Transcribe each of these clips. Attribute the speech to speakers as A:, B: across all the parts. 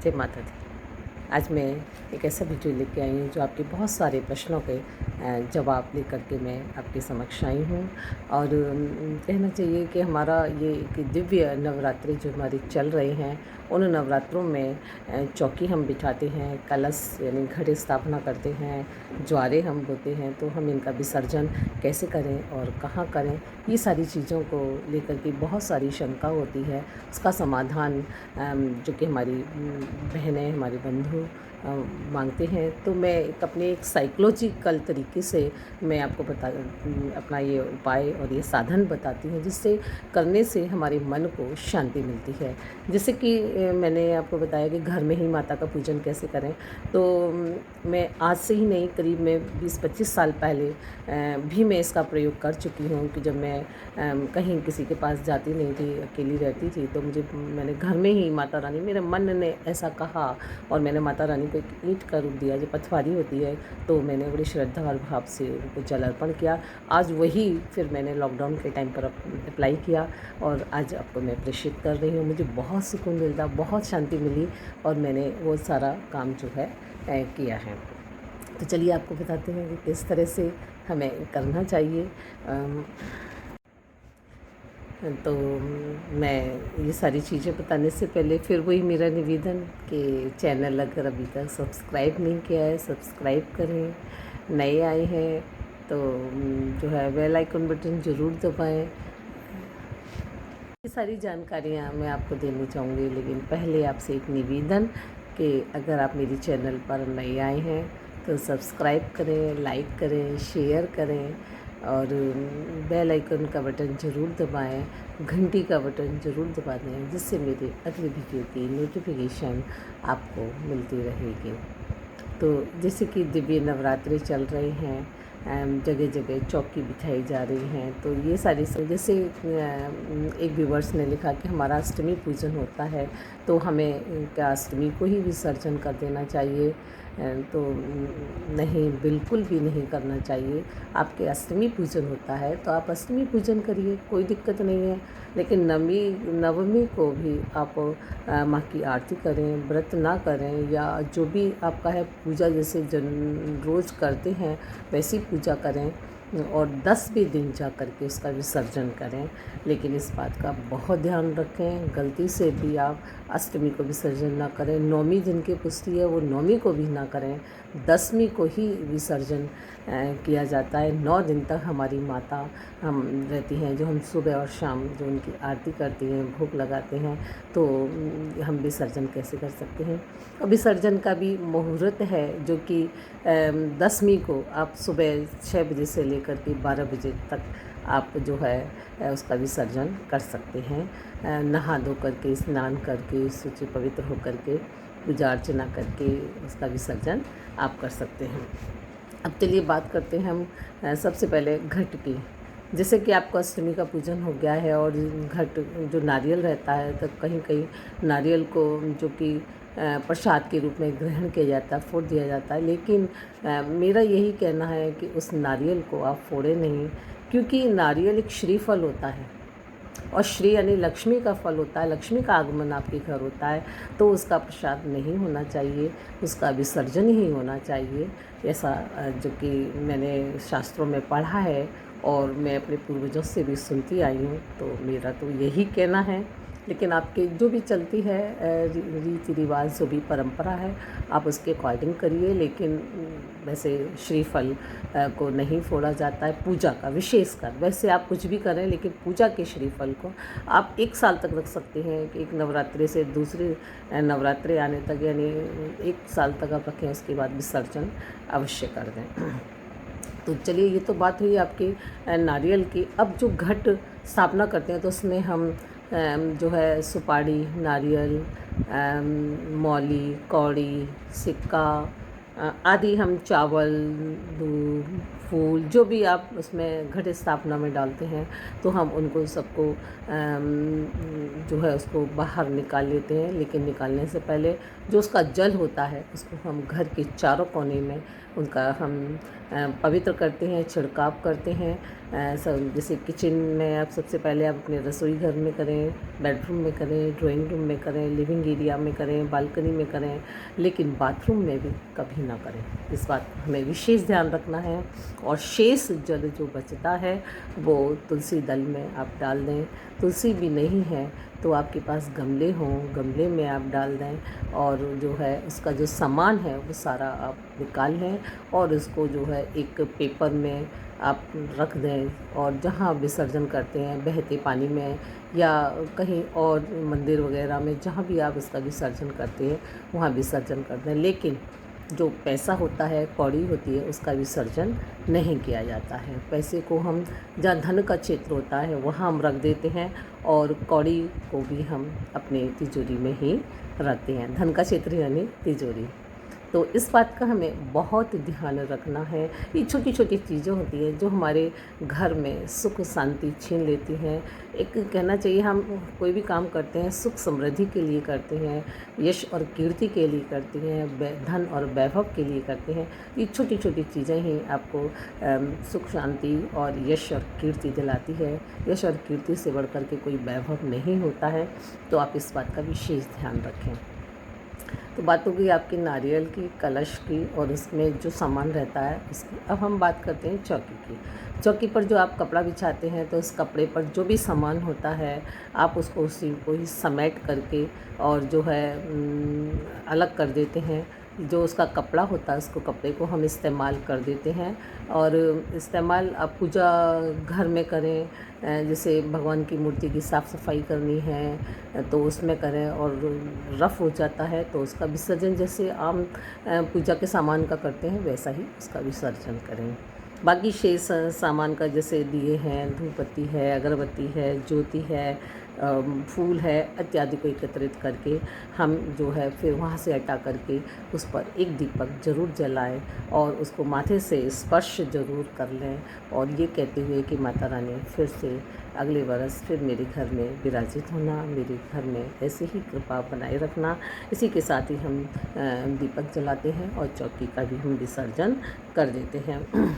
A: जय माता दी। आज मैं एक ऐसा वीडियो लेके आई हूँ जो आपके बहुत सारे प्रश्नों के जवाब लेकर के मैं आपके समक्ष आई हूँ। और कहना चाहिए कि हमारा ये एक दिव्य नवरात्रि जो हमारे चल रहे हैं, उन नवरात्रों में चौकी हम बिठाते हैं, कलश यानी घट स्थापना करते हैं, ज्वारे हम बोते हैं, तो हम इनका विसर्जन कैसे करें और कहाँ करें, ये सारी चीज़ों को लेकर के बहुत सारी शंका होती है। उसका समाधान जो कि हमारी बहनें, हमारे बंधु मांगते हैं, तो मैं अपने एक साइकोलॉजिकल तरीके से मैं आपको अपना ये उपाय और ये साधन बताती हूँ, जिससे करने से हमारे मन को शांति मिलती है। जैसे कि मैंने आपको बताया कि घर में ही माता का पूजन कैसे करें, तो मैं आज से ही नहीं, करीब मैं 20-25 साल पहले भी मैं इसका प्रयोग कर चुकी हूँ कि जब मैं कहीं किसी के पास जाती नहीं थी, अकेली रहती थी, तो मैंने घर में ही माता रानी, मेरे मन ने ऐसा कहा और मैंने माता रानी को एक ईंट का रूप दिया जो पथवारी होती है, तो मैंने बड़ी श्रद्धा और भाव से उनको जल अर्पण किया। आज वही फिर मैंने लॉकडाउन के टाइम पर अप्लाई किया और आज आपको मैं प्रेषित कर रही हूँ। मुझे बहुत सुकून मिलता, बहुत शांति मिली और मैंने वो सारा काम जो है किया है। तो चलिए आपको बताते हैं कि किस तरह से हमें करना चाहिए। तो मैं ये सारी चीज़ें बताने से पहले फिर वही मेरा निवेदन कि चैनल अगर अभी तक सब्सक्राइब नहीं किया है, सब्सक्राइब करें। नए आए हैं तो जो है बेल आइकन बटन ज़रूर दबाएं। ये सारी जानकारियाँ मैं आपको देनी चाहूँगी, लेकिन पहले आपसे एक निवेदन कि अगर आप मेरी चैनल पर नए आए हैं तो सब्सक्राइब करें, लाइक करें, शेयर करें और बेल आइकन का बटन ज़रूर दबाएं, घंटी का बटन ज़रूर दबा दें, जिससे मेरे अगले वीडियो की नोटिफिकेशन आपको मिलती रहेगी। तो जैसे कि दिव्य नवरात्रि चल रहे हैं, जगह जगह चौकी बिठाई जा रही हैं, तो ये सारी जैसे एक व्यूवर्स ने लिखा कि हमारा अष्टमी पूजन होता है, तो हमें क्या अष्टमी को ही विसर्जन कर देना चाहिए? तो नहीं, बिल्कुल भी नहीं करना चाहिए। आपके अष्टमी पूजन होता है तो आप अष्टमी पूजन करिए, कोई दिक्कत नहीं है, लेकिन नवमी को भी आप माँ की आरती करें, व्रत ना करें, या जो भी आपका है पूजा जैसे रोज़ करते हैं वैसी पूजा करें और 10वें दिन जा कर के उसका विसर्जन करें। लेकिन इस बात का बहुत ध्यान रखें, गलती से भी आप अष्टमी को विसर्जन ना करें, नौमी दिन की पुष्टि है वो नौमी को भी ना करें, 10वीं को ही विसर्जन किया जाता है। 9 दिन तक हमारी माता हम रहती हैं, जो हम सुबह और शाम जो उनकी आरती करती हैं, भोग लगाते हैं, तो हम विसर्जन कैसे कर सकते हैं? और विसर्जन का भी मुहूर्त है, जो कि 10वीं को आप सुबह 6 बजे से लेकर के 12 बजे तक आप जो है उसका विसर्जन कर सकते हैं। नहा धो करके, स्नान करके, शुचि पवित्र होकर के, पूजा अर्चना करके उसका विसर्जन आप कर सकते हैं। अब चलिए बात करते हैं हम सबसे पहले घट की। जैसे कि आपको अष्टमी का पूजन हो गया है और घट जो नारियल रहता है, तो कहीं कहीं नारियल को जो कि प्रसाद के रूप में ग्रहण किया जाता है, फोड़ दिया जाता है, लेकिन मेरा यही कहना है कि उस नारियल को आप फोड़े नहीं, क्योंकि नारियल एक श्रीफल होता है और श्री यानी लक्ष्मी का फल होता है, लक्ष्मी का आगमन आपके घर होता है, तो उसका प्रसाद नहीं होना चाहिए, उसका विसर्जन ही होना चाहिए। ऐसा जो कि मैंने शास्त्रों में पढ़ा है और मैं अपने पूर्वजों से भी सुनती आई हूँ, तो मेरा तो यही कहना है। लेकिन आपके जो भी चलती है रीति रिवाज, जो भी परंपरा है, आप उसके अकॉर्डिंग करिए, लेकिन वैसे श्रीफल को नहीं फोड़ा जाता है पूजा का, विशेषकर। वैसे आप कुछ भी करें, लेकिन पूजा के श्रीफल को आप 1 साल तक रख सकते हैं, कि एक नवरात्रि से दूसरे नवरात्रि आने तक, यानी 1 साल तक आप रखें, उसके बाद विसर्जन अवश्य कर दें। तो चलिए, ये तो बात हुई आपकी नारियल की। अब जो घट स्थापना करते हैं, तो उसमें हम जो है सुपारी, नारियल, मौली, कौड़ी, सिक्का आदि हम चावल, दूध, फूल जो भी आप उसमें घट स्थापना में डालते हैं, तो हम उनको सबको जो है उसको बाहर निकाल लेते हैं। लेकिन निकालने से पहले जो उसका जल होता है उसको हम घर के चारों कोने में उनका हम पवित्र करते हैं, छिड़काव करते हैं। सब जैसे किचन में आप सबसे पहले आप अपने रसोई घर में करें, बेडरूम में करें, ड्राइंग रूम में करें, लिविंग एरिया में करें, बालकनी में करें, लेकिन बाथरूम में भी कभी ना करें। इस बात का हमें विशेष ध्यान रखना है। और शेष जल जो बचता है वो तुलसी दल में आप डाल दें। तुलसी भी नहीं है तो आपके पास गमले हों, गमले में आप डाल दें। और जो है उसका जो सामान है वो सारा आप निकाल लें और उसको जो है एक पेपर में आप रख दें। और जहाँ विसर्जन करते हैं, बहते पानी में या कहीं और मंदिर वगैरह में, जहाँ भी आप इसका विसर्जन करते हैं वहाँ विसर्जन कर दें। लेकिन जो पैसा होता है, कौड़ी होती है, उसका विसर्जन नहीं किया जाता है। पैसे को हम जहाँ धन का क्षेत्र होता है वहाँ हम रख देते हैं और कौड़ी को भी हम अपने तिजोरी में ही रखते हैं। धन का क्षेत्र यानी तिजोरी। तो इस बात का हमें बहुत ध्यान रखना है। ये छोटी छोटी चीज़ें होती हैं जो हमारे घर में सुख शांति छीन लेती हैं। एक कहना चाहिए, हम कोई भी काम करते हैं सुख समृद्धि के लिए करते हैं, यश और कीर्ति के लिए करते हैं, धन और वैभव के लिए करते हैं। ये छोटी छोटी चीज़ें ही आपको सुख शांति और यश और कीर्ति दिलाती है। यश और कीर्ति से बढ़कर के कोई वैभव नहीं होता है। तो आप इस बात का विशेष ध्यान रखें। तो बात हो गई आपकी नारियल की, कलश की और उसमें जो सामान रहता है उसकी। अब हम बात करते हैं चौकी की। चौकी पर जो आप कपड़ा बिछाते हैं तो उस कपड़े पर जो भी सामान होता है आप उसको उसी को ही समेट करके और जो है अलग कर देते हैं। जो उसका कपड़ा होता है उसको कपड़े को हम इस्तेमाल कर देते हैं। और इस्तेमाल आप पूजा घर में करें, जैसे भगवान की मूर्ति की साफ़ सफाई करनी है तो उसमें करें और रफ़ हो जाता है तो उसका विसर्जन जैसे आम पूजा के सामान का करते हैं वैसा ही उसका विसर्जन करें। बाकी शेष सामान का जैसे दिए हैं, धूपबत्ती है, अगरबत्ती है, ज्योति है, फूल है इत्यादि को एकत्रित करके हम जो है फिर वहाँ से हटा करके उस पर एक दीपक ज़रूर जलाएं और उसको माथे से स्पर्श ज़रूर कर लें। और ये कहते हुए कि माता रानी फिर से अगले बरस फिर मेरे घर में विराजित होना, मेरे घर में ऐसे ही कृपा बनाए रखना। इसी के साथ ही हम दीपक जलाते हैं और चौकी का भी हम विसर्जन कर देते हैं।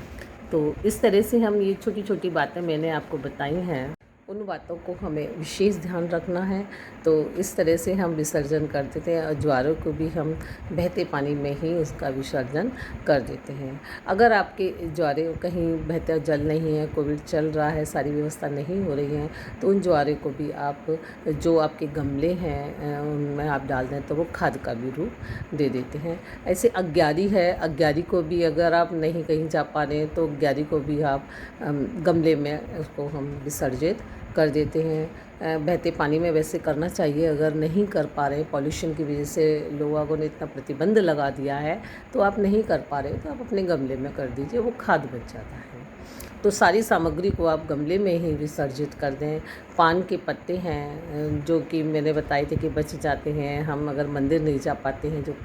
A: तो इस तरह से हम ये छोटी छोटी बातें मैंने आपको बताई हैं, उन बातों को हमें विशेष ध्यान रखना है। तो इस तरह से हम विसर्जन कर देते हैं और ज्वारों को भी हम बहते पानी में ही उसका विसर्जन कर देते हैं। अगर आपके ज्वारे कहीं बहते जल नहीं है, कोविड चल रहा है, सारी व्यवस्था नहीं हो रही है, तो उन ज्वारे को भी आप जो आपके गमले हैं उनमें आप डाल दें तो वो खाद का भी रूप दे देते हैं। ऐसे अग्यारी है, अग्यारी को भी अगर आप नहीं कहीं जा पा रहे हैं तो अग्यारी को भी आप गमले में उसको हम विसर्जित कर देते हैं। बहते पानी में वैसे करना चाहिए, अगर नहीं कर पा रहे, पॉल्यूशन की वजह से लोगों ने इतना प्रतिबंध लगा दिया है तो आप नहीं कर पा रहे तो आप अपने गमले में कर दीजिए, वो खाद बच जाता है। तो सारी सामग्री को आप गमले में ही विसर्जित कर दें। पान के पत्ते हैं जो कि मैंने बताए थे कि बच जाते हैं, हम अगर मंदिर नहीं जा पाते हैं जो,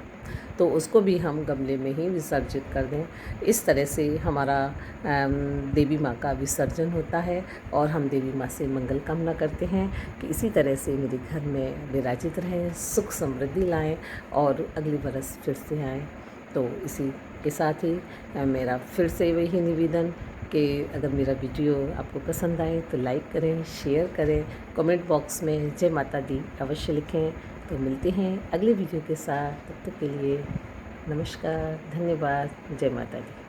A: तो उसको भी हम गमले में ही विसर्जित कर दें। इस तरह से हमारा देवी माँ का विसर्जन होता है और हम देवी माँ से मंगल कामना करते हैं कि इसी तरह से मेरे घर में विराजित रहें, सुख समृद्धि लाएं और अगले बरस फिर से आएँ। तो इसी के साथ ही मेरा फिर से वही निवेदन कि अगर मेरा वीडियो आपको पसंद आए तो लाइक करें, शेयर करें, कमेंट बॉक्स में जय माता दी अवश्य लिखें। तो मिलते हैं अगले वीडियो के साथ, तब तक के लिए नमस्कार, धन्यवाद, जय माता दी।